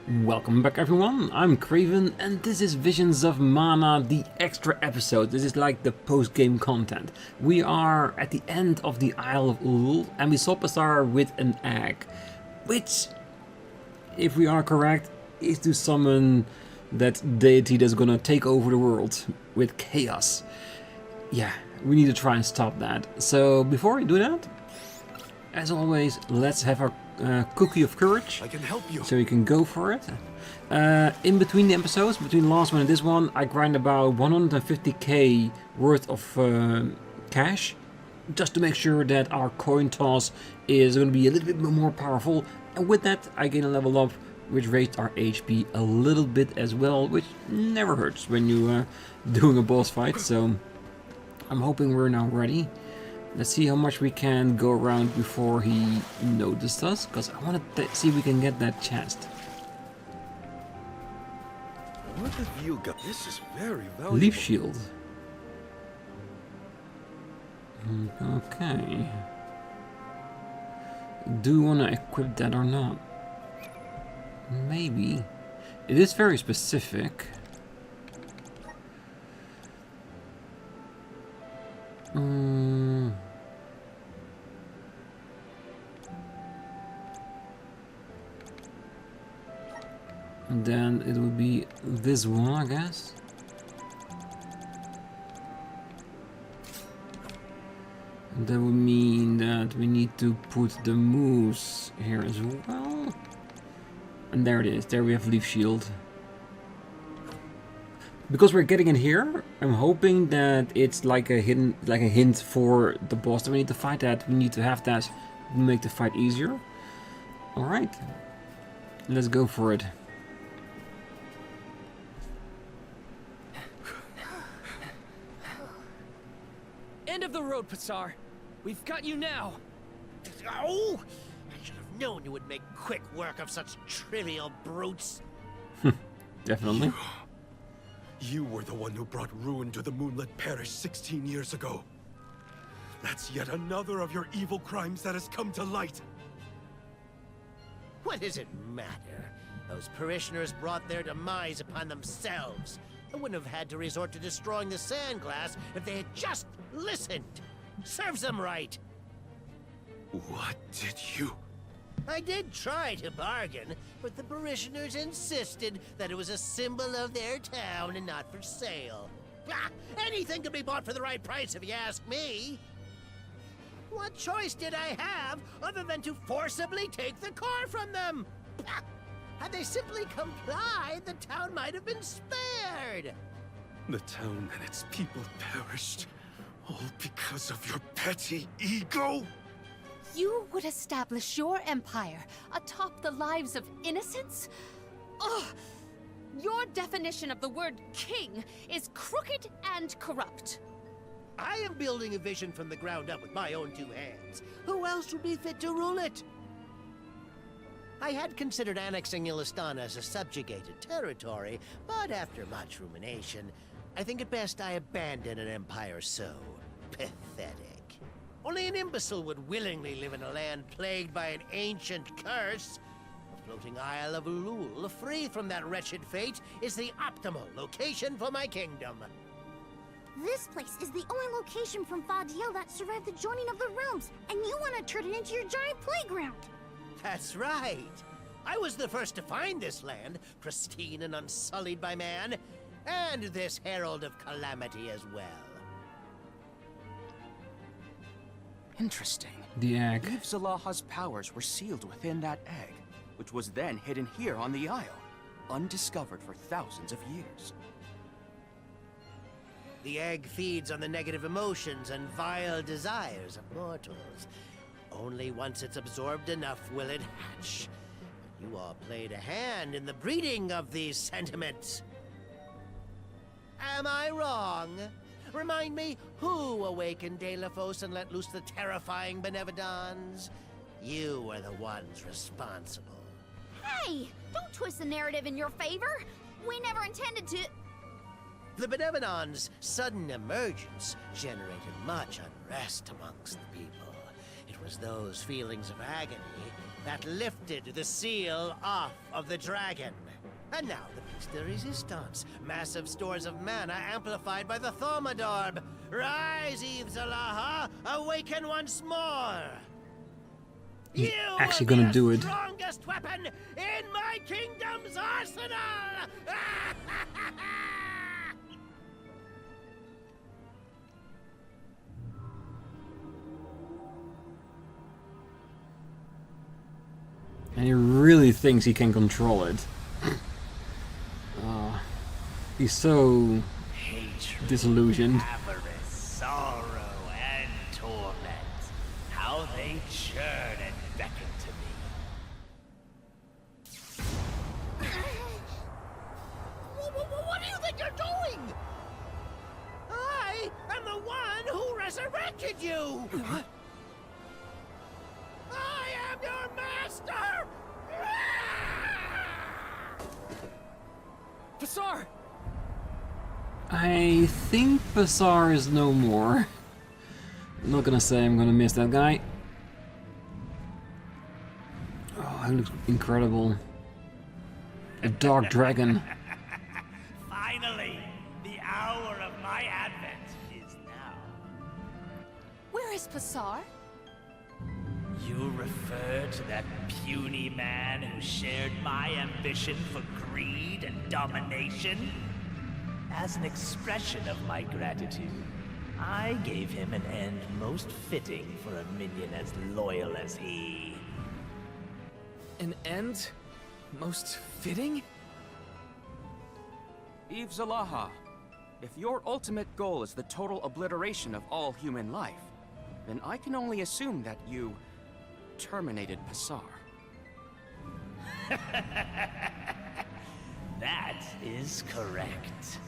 Welcome back everyone, I'm Craven and this is Visions of Mana, the extra episode. This is like the post-game content. We are at the end of the Isle of Ul and we saw Pasar with an egg, which, if we are correct, is to summon that deity that's gonna take over the world with chaos. Yeah, we need to try and stop that. So before we do that, as always, let's have our cookie of courage. I can help you. So you can go for it. In between the episodes, between the last one and this one, I grind about 150k worth of cash, just to make sure that our coin toss is going to be a little bit more powerful. And with that, I gain a level up, which raised our HP a little bit as well, which never hurts when you doing a boss fight. So I'm hoping we're now ready. Let's see how much we can go around before he noticed us, because I want to see if we can get that chest. What have you got? This is very valuable. Leaf shield. Okay. Do you want to equip that or not? Maybe. It is very specific. Then it would be this one, I guess. And that would mean that we need to put the moose here as well. And there it is. There we have leaf shield. Because we're getting in here, I'm hoping that it's like a hint for the boss that we need to fight. That we need to have that to make the fight easier. All right, let's go for it. End of the road, Pasar. We've got you now. Oh! I should have known you would make quick work of such trivial brutes. Definitely. You were the one who brought ruin to the Moonlit Parish 16 years ago. That's yet another of your evil crimes that has come to light. What does it matter? Those parishioners brought their demise upon themselves. I wouldn't have had to resort to destroying the sand glass if they had just listened. Serves them right. What did you... I did try to bargain, but the parishioners insisted that it was a symbol of their town and not for sale. Ah, anything can be bought for the right price if you ask me. What choice did I have other than to forcibly take the car from them? Ah, had they simply complied, the town might have been spared. The town and its people perished, all because of your petty ego? You would establish your empire atop the lives of innocents? Ugh! Your definition of the word king is crooked and corrupt. I am building a vision from the ground up with my own two hands. Who else would be fit to rule it? I had considered annexing Illistana as a subjugated territory, but after much rumination, I think it best I abandon an empire so pathetic. Only an imbecile would willingly live in a land plagued by an ancient curse. The floating Isle of Ulul, free from that wretched fate, is the optimal location for my kingdom. This place is the only location from Fadiel that survived the joining of the realms, and you want to turn it into your giant playground. That's right. I was the first to find this land, pristine and unsullied by man, and this herald of calamity as well. Interesting. The egg. Aeve Zalaha's powers were sealed within that egg, which was then hidden here on the Isle, undiscovered for thousands of years. The egg feeds on the negative emotions and vile desires of mortals. Only once it's absorbed enough will it hatch. But you all played a hand in the breeding of these sentiments. Am I wrong? Remind me, who awakened Delafos and let loose the terrifying Benevodons? You were the ones responsible. Hey, don't twist the narrative in your favor. We never intended to... The Benevodons' sudden emergence generated much unrest amongst the people. It was those feelings of agony that lifted the seal off of the dragon. And now the piece de resistance. Massive stores of mana amplified by the Thaumadorb. Rise, Aeve Zalaha! Awaken once more! He's You actually will be gonna do the it. strongest weapon in my kingdom's arsenal! And he really thinks he can control it. He's so Hatred, disillusioned. avarice, sorrow, and torment. How they churn and beckon to me. What do you think you're doing? I am the one who resurrected you! I am your master! Pasar! I think Basar is no more. I'm not gonna say I'm gonna miss that guy. Oh, he looks incredible. A dark dragon. Finally, the hour of my advent is now. Where is Pasar? You refer to that puny man who shared my ambition for greed and domination? As an expression of my gratitude, I gave him an end most fitting for a minion as loyal as he. An end? Most fitting? Aeve Zalaha, if your ultimate goal is the total obliteration of all human life, then I can only assume that you terminated Pasar. That is correct.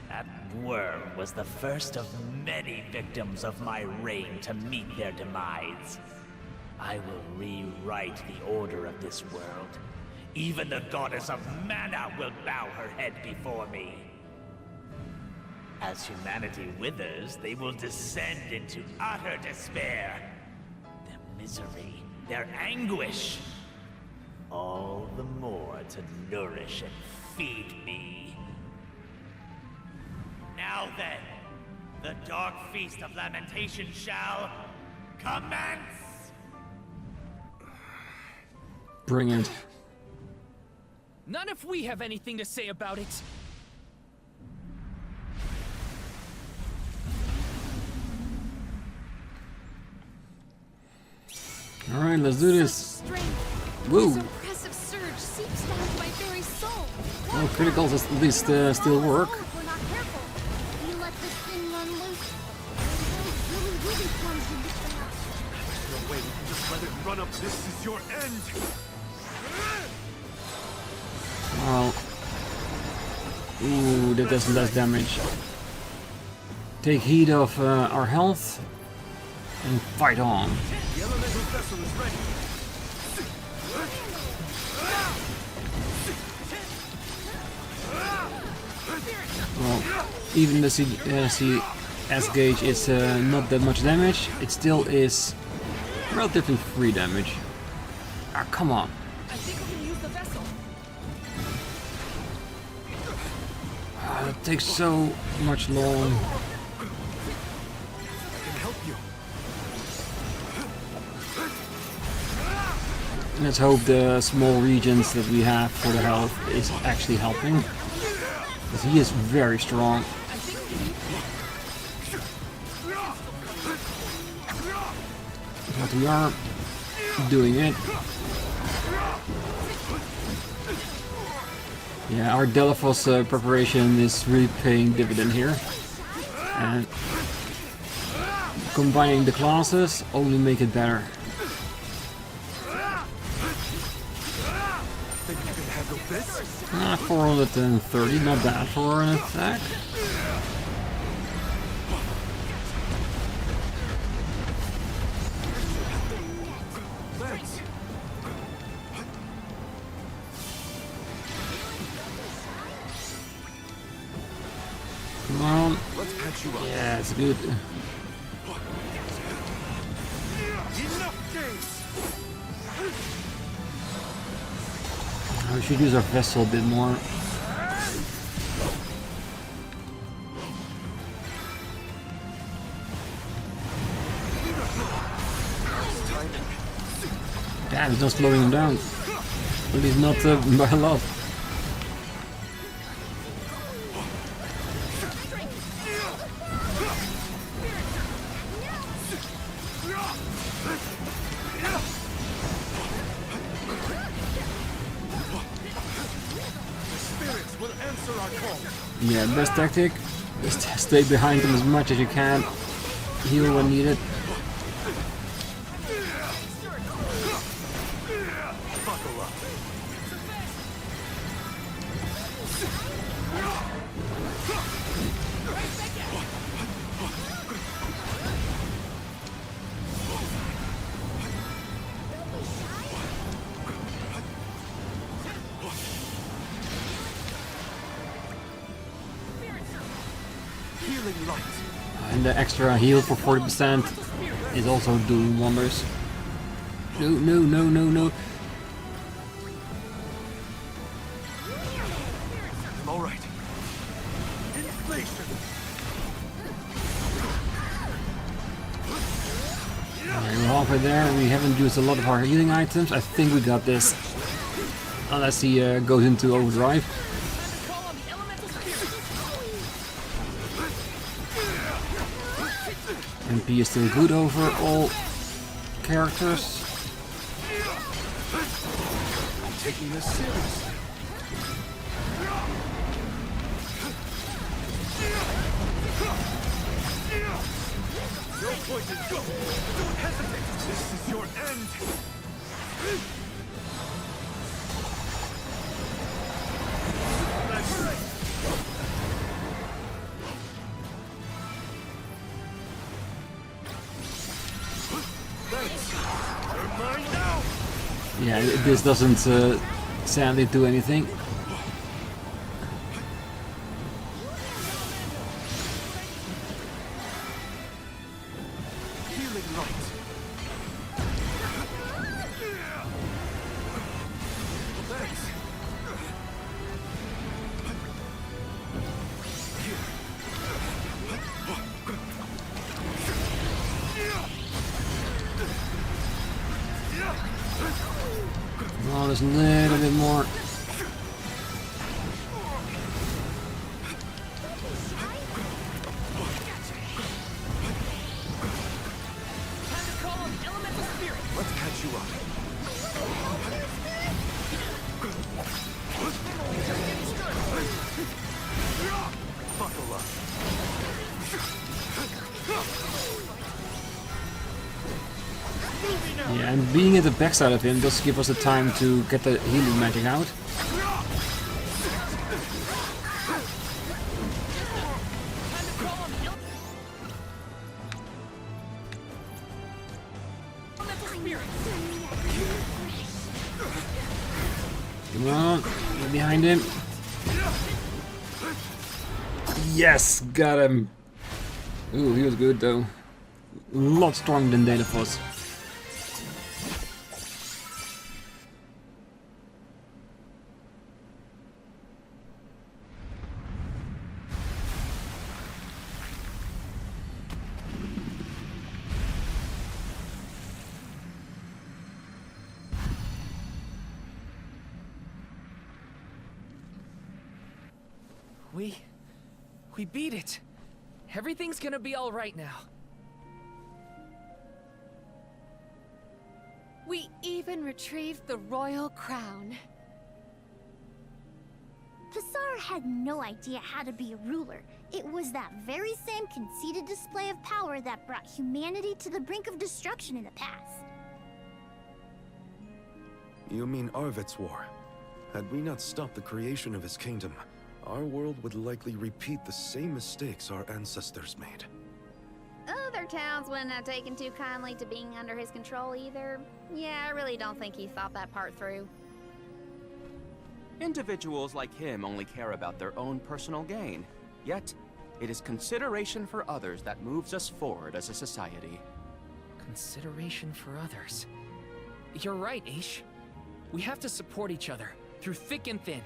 That worm was the first of many victims of my reign to meet their demise. I will rewrite the order of this world. Even the goddess of mana will bow her head before me. As humanity withers, they will descend into utter despair. Their misery, their anguish, all the more to nourish and feed me. Now then, the dark feast of lamentation shall commence! Bring it. Not if we have anything to say about it. Alright, let's do this. Strength. Woo! This oppressive surge seeps down to my very soul. Well, criticals at least still work. If we're not careful, you let this thing run loose. Really clumsy this thing up. No way, you can just let it run up. This is your end! Well. Ooh, that does less damage. Take heed of our health and fight on. The elemental vessel is ready. Well, even the CS gauge is not that much damage, it still is relatively free damage. Ah, come on. I think we can use the vessel. Ah, that takes so much long. I can help you. Let's hope the small regions that we have for the health is actually helping. Because he is very strong. But we are doing it. Yeah, our Delphos preparation is really paying dividend here. And combining the classes only make it better. Think you can handle this? 430, not bad for an attack. Thanks. Come on. Let's patch you up. Yeah, it's good. We should use our vessel a bit more. Damn, it's not slowing him down. At least not by a lot. Yeah, best tactic is to stay behind them as much as you can. Heal when needed. And the extra heal for 40% is also doing wonders. No, no, no, no, no. All right. Inflation. We're halfway there and we haven't used a lot of our healing items. I think we got this. Unless he goes into overdrive. MP is still good over all characters. I'm taking this seriously. No point in go. Don't hesitate. This is your end. That's right. Yeah, this doesn't sadly do anything. Oh, there's a little bit more. Let's catch you up. Buckle up. Yeah, and being at the backside of him does give us the time to get the healing magic out. Come on, get behind him. Yes, got him. Ooh, he was good though. A lot stronger than Delaphos. We beat it. Everything's gonna be all right now. We even retrieved the royal crown. Pisar had no idea how to be a ruler. It was that very same conceited display of power that brought humanity to the brink of destruction in the past. You mean Arvid's war? Had we not stopped the creation of his kingdom, our world would likely repeat the same mistakes our ancestors made. Other towns wouldn't have taken too kindly to being under his control either. Yeah, I really don't think he thought that part through. Individuals like him only care about their own personal gain. Yet, it is consideration for others that moves us forward as a society. Consideration for others. You're right, Aish. We have to support each other, through thick and thin.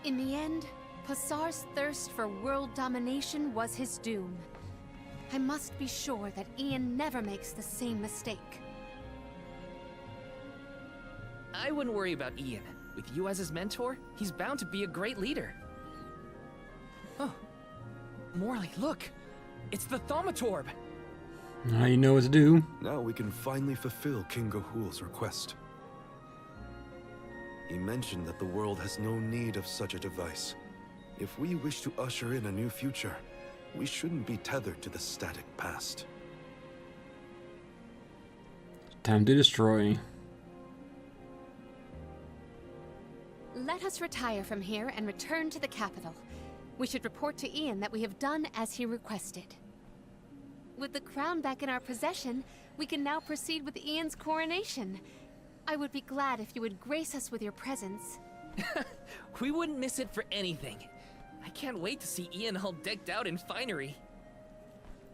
In the end, Passar's thirst for world domination was his doom. I must be sure that Ian never makes the same mistake. I wouldn't worry about Ian. With you as his mentor, he's bound to be a great leader. Oh. Morley, look! It's the Thaumatorb! Now you know what to do. Now we can finally fulfill King Gahul's request. He mentioned that the world has no need of such a device. If we wish to usher in a new future, we shouldn't be tethered to the static past. Time to destroy. Let us retire from here and return to the capital. We should report to Ian that we have done as he requested. With the crown back in our possession, we can now proceed with Ian's coronation. I would be glad if you would grace us with your presence. We wouldn't miss it for anything. I can't wait to see Ian all decked out in finery.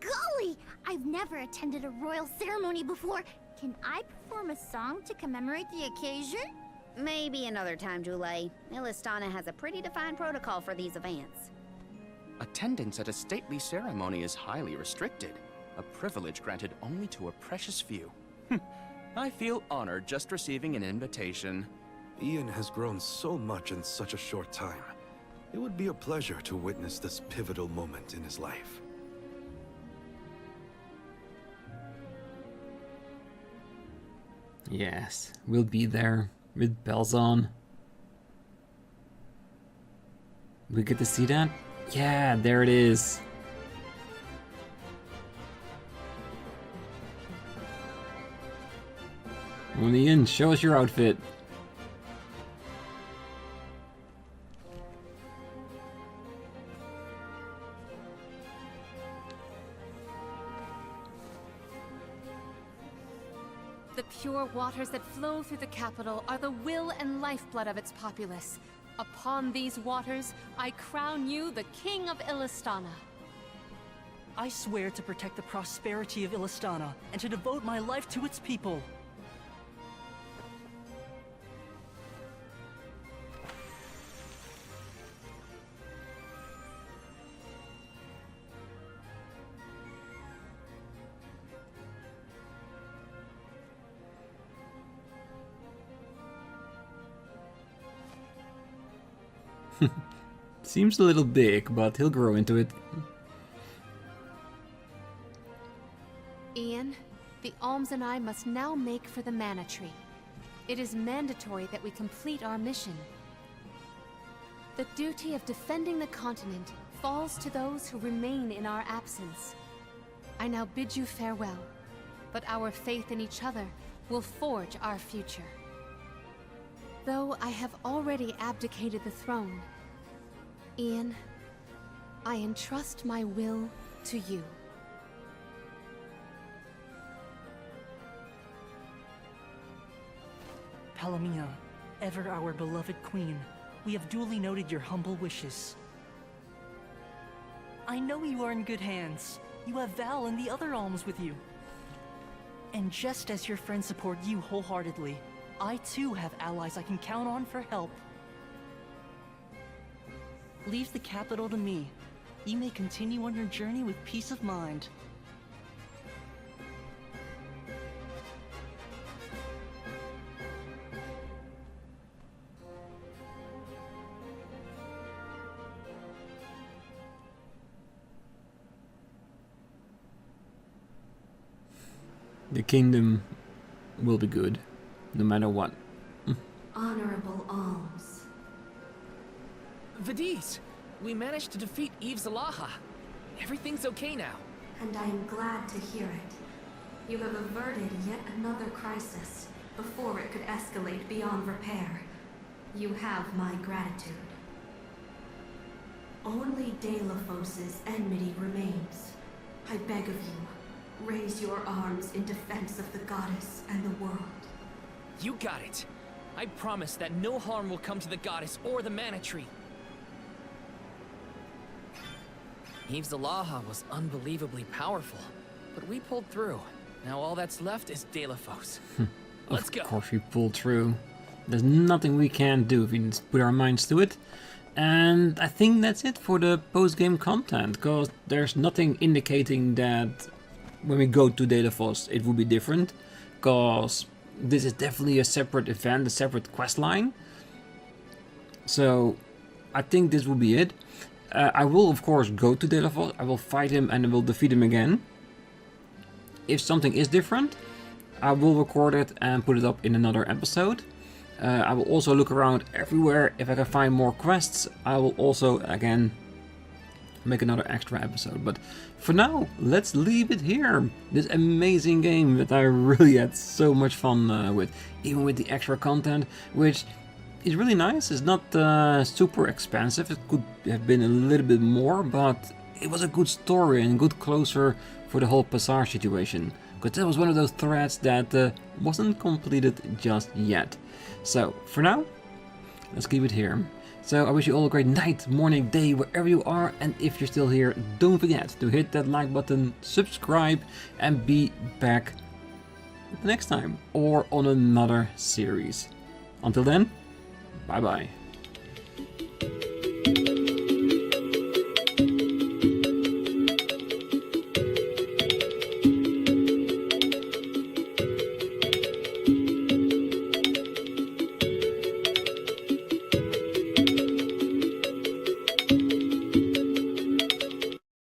Golly! I've never attended a royal ceremony before. Can I perform a song to commemorate the occasion? Maybe another time, Jule. Illistana has a pretty defined protocol for these events. Attendance at a stately ceremony is highly restricted, a privilege granted only to a precious few. I feel honored just receiving an invitation. Ian has grown so much in such a short time. It would be a pleasure to witness this pivotal moment in his life. Yes, we'll be there with bells on. We get to see that? Yeah, there it is. On the end, show us your outfit. The pure waters that flow through the capital are the will and lifeblood of its populace. Upon these waters, I crown you the King of Illistana. I swear to protect the prosperity of Illistana and to devote my life to its people. Seems a little big, but he'll grow into it. Ian, the alms and I must now make for the Mana Tree. It is mandatory that we complete our mission. The duty of defending the continent falls to those who remain in our absence. I now bid you farewell, but our faith in each other will forge our future. Though I have already abdicated the throne, Ian, I entrust my will to you. Palomina, ever our beloved queen, we have duly noted your humble wishes. I know you are in good hands. You have Val and the other alms with you. And just as your friends support you wholeheartedly, I too have allies I can count on for help. Leave the capital to me. You may continue on your journey with peace of mind. The kingdom will be good, no matter what. Honorable alms. Vidiz, we managed to defeat Aeve Zalaha. Everything's okay now. And I am glad to hear it. You have averted yet another crisis before it could escalate beyond repair. You have my gratitude. Only Delafos' enmity remains. I beg of you, raise your arms in defense of the goddess and the world. You got it. I promise that no harm will come to the goddess or the Mana Tree. Aeve Zalaha was unbelievably powerful, but we pulled through. Now all that's left is Delafos. Let's go. Of course we pull through. There's nothing we can't do if we just put our minds to it. And I think that's it for the post-game content, because there's nothing indicating that when we go to Delafos it will be different, because this is definitely a separate event, a separate quest line. So I think this will be it. I will of course go to Delafos, I will fight him and I will defeat him again. If something is different, I will record it and put it up in another episode. I will also look around everywhere. If I can find more quests, I will also again make another extra episode. But for now, let's leave it here. This amazing game that I really had so much fun with, even with the extra content, which is really nice. It's not super expensive. It could have been a little bit more, but it was a good story and good closure for the whole Passage situation. Because that was one of those threads that wasn't completed just yet. So, for now, let's keep it here. So, I wish you all a great night, morning, day, wherever you are. And if you're still here, don't forget to hit that like button, subscribe, and be back next time. Or on another series. Until then, bye bye.